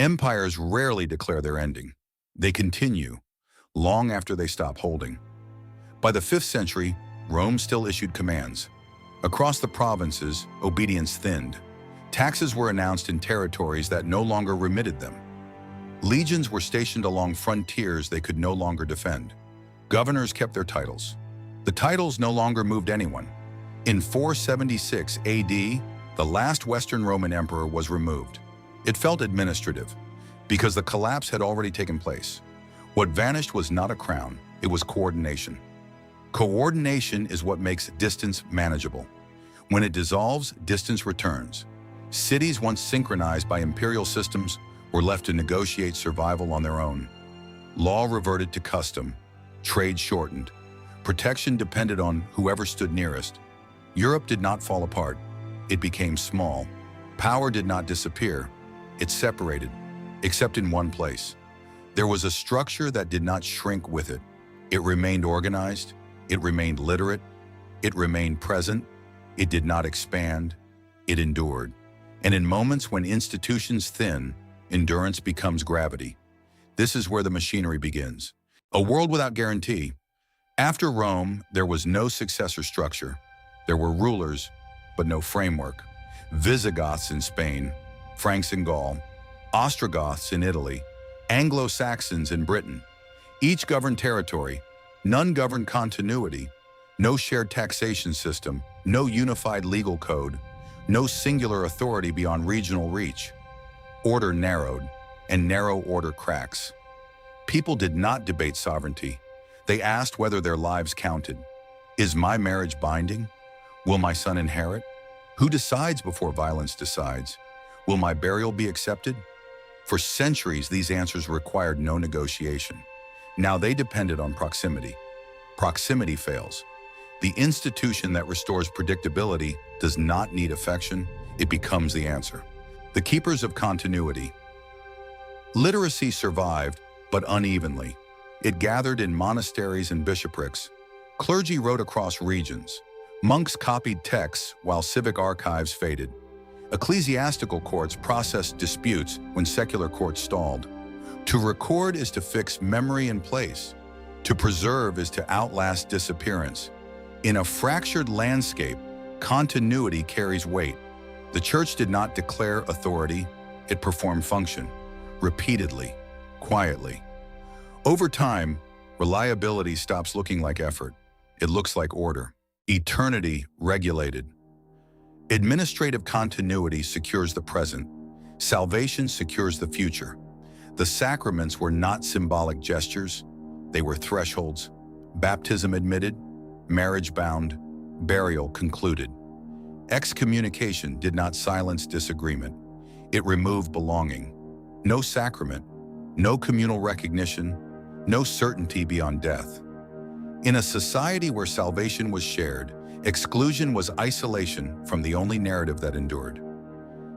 Empires rarely declare their ending. They continue, long after they stop holding. By the 5th century, Rome still issued commands. Across the provinces, obedience thinned. Taxes were announced in territories that no longer remitted them. Legions were stationed along frontiers they could no longer defend. Governors kept their titles. The titles no longer moved anyone. In 476 AD, the last Western Roman emperor was removed. It felt administrative, because the collapse had already taken place. What vanished was not a crown, it was coordination. Coordination is what makes distance manageable. When it dissolves, distance returns. Cities once synchronized by imperial systems were left to negotiate survival on their own. Law reverted to custom. Trade shortened. Protection depended on whoever stood nearest. Europe did not fall apart. It became small. Power did not disappear. It separated, except in one place. There was a structure that did not shrink with it. It remained organized. It remained literate. It remained present. It did not expand. It endured. And in moments when institutions thin, endurance becomes gravity. This is where the machinery begins. A world without guarantee. After Rome, there was no successor structure. There were rulers, but no framework. Visigoths in Spain, Franks in Gaul, Ostrogoths in Italy, Anglo-Saxons in Britain. Each governed territory, none governed continuity, no shared taxation system, no unified legal code, no singular authority beyond regional reach. Order narrowed, and narrow order cracks. People did not debate sovereignty. They asked whether their lives counted. Is my marriage binding? Will my son inherit? Who decides before violence decides? Will my burial be accepted? For centuries, these answers required no negotiation. Now they depended on proximity. Proximity fails. The institution that restores predictability does not need affection, it becomes the answer. The keepers of continuity. Literacy survived, but unevenly. It gathered in monasteries and bishoprics. Clergy wrote across regions. Monks copied texts while civic archives faded. Ecclesiastical courts processed disputes when secular courts stalled. To record is to fix memory in place. To preserve is to outlast disappearance. In a fractured landscape, continuity carries weight. The church did not declare authority, it performed function, repeatedly, quietly. Over time, reliability stops looking like effort. It looks like order. Eternity regulated. Administrative continuity secures the present. Salvation secures the future. The sacraments were not symbolic gestures. They were thresholds. Baptism admitted, marriage bound, burial concluded. Excommunication did not silence disagreement. It removed belonging. No sacrament, no communal recognition, no certainty beyond death. In a society where salvation was shared, exclusion was isolation from the only narrative that endured.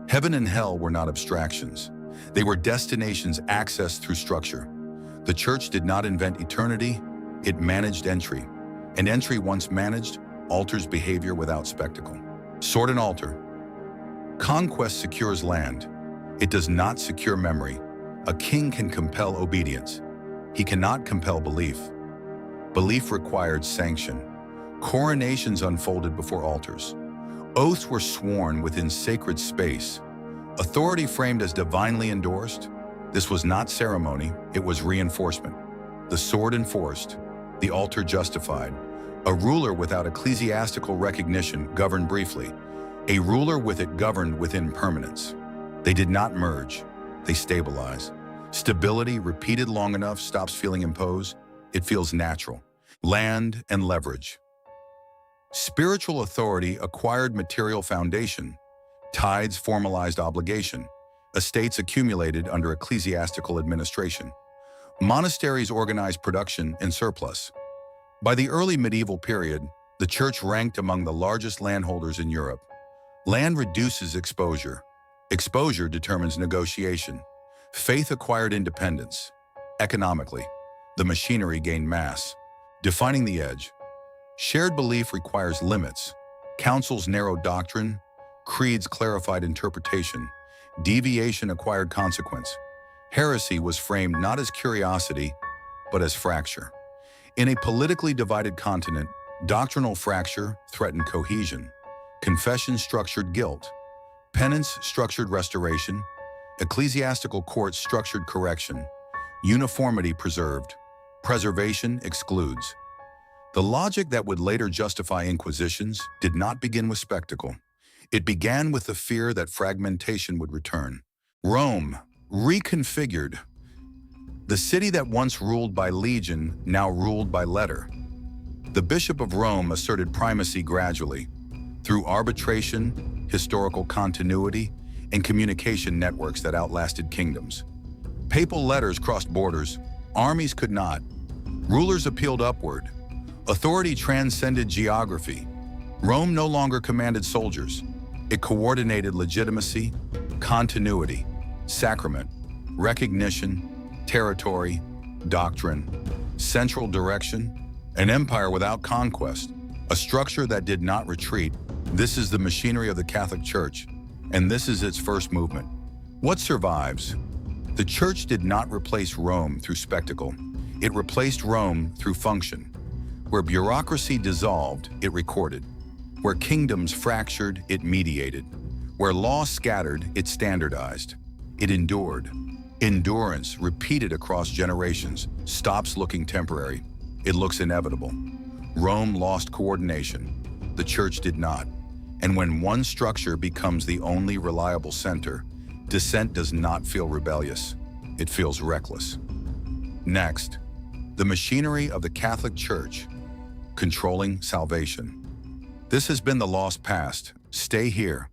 Heaven and hell were not abstractions. They were destinations accessed through structure. The church did not invent eternity, it managed entry. And entry once managed, alters behavior without spectacle. Sword and altar. Conquest secures land. It does not secure memory. A king can compel obedience. He cannot compel belief. Belief required sanction. Coronations unfolded before altars. Oaths were sworn within sacred space. Authority framed as divinely endorsed. This was not ceremony, it was reinforcement. The sword enforced, the altar justified. A ruler without ecclesiastical recognition governed briefly. A ruler with it governed within permanence. They did not merge, they stabilize. Stability repeated long enough stops feeling imposed. It feels natural. Land and leverage. Spiritual authority acquired material foundation. Tithes formalized obligation. Estates accumulated under ecclesiastical administration. Monasteries organized production and surplus. By the early medieval period, the church ranked among the largest landholders in Europe. Land reduces exposure. Exposure determines negotiation. Faith acquired independence. Economically, the machinery gained mass. Defining the edge. Shared belief requires limits. Councils narrowed doctrine. Creeds clarified interpretation. Deviation acquired consequence. Heresy was framed not as curiosity, but as fracture. In a politically divided continent, doctrinal fracture threatened cohesion. Confession structured guilt. Penance structured restoration. Ecclesiastical courts structured correction. Uniformity preserved. Preservation excludes. The logic that would later justify inquisitions did not begin with spectacle. It began with the fear that fragmentation would return. Rome, reconfigured. The city that once ruled by legion now ruled by letter. The Bishop of Rome asserted primacy gradually, through arbitration, historical continuity, and communication networks that outlasted kingdoms. Papal letters crossed borders, armies could not. Rulers appealed upward. Authority transcended geography. Rome no longer commanded soldiers. It coordinated legitimacy, continuity, sacrament, recognition, territory, doctrine, central direction, an empire without conquest, a structure that did not retreat. This is the machinery of the Catholic Church, and this is its first movement. What survives? The Church did not replace Rome through spectacle. It replaced Rome through function. Where bureaucracy dissolved, it recorded. Where kingdoms fractured, it mediated. Where law scattered, it standardized. It endured. Endurance, repeated across generations, stops looking temporary. It looks inevitable. Rome lost coordination. The Church did not. And when one structure becomes the only reliable center, dissent does not feel rebellious. It feels reckless. Next, the machinery of the Catholic Church, controlling salvation. This has been the lost past. Stay here.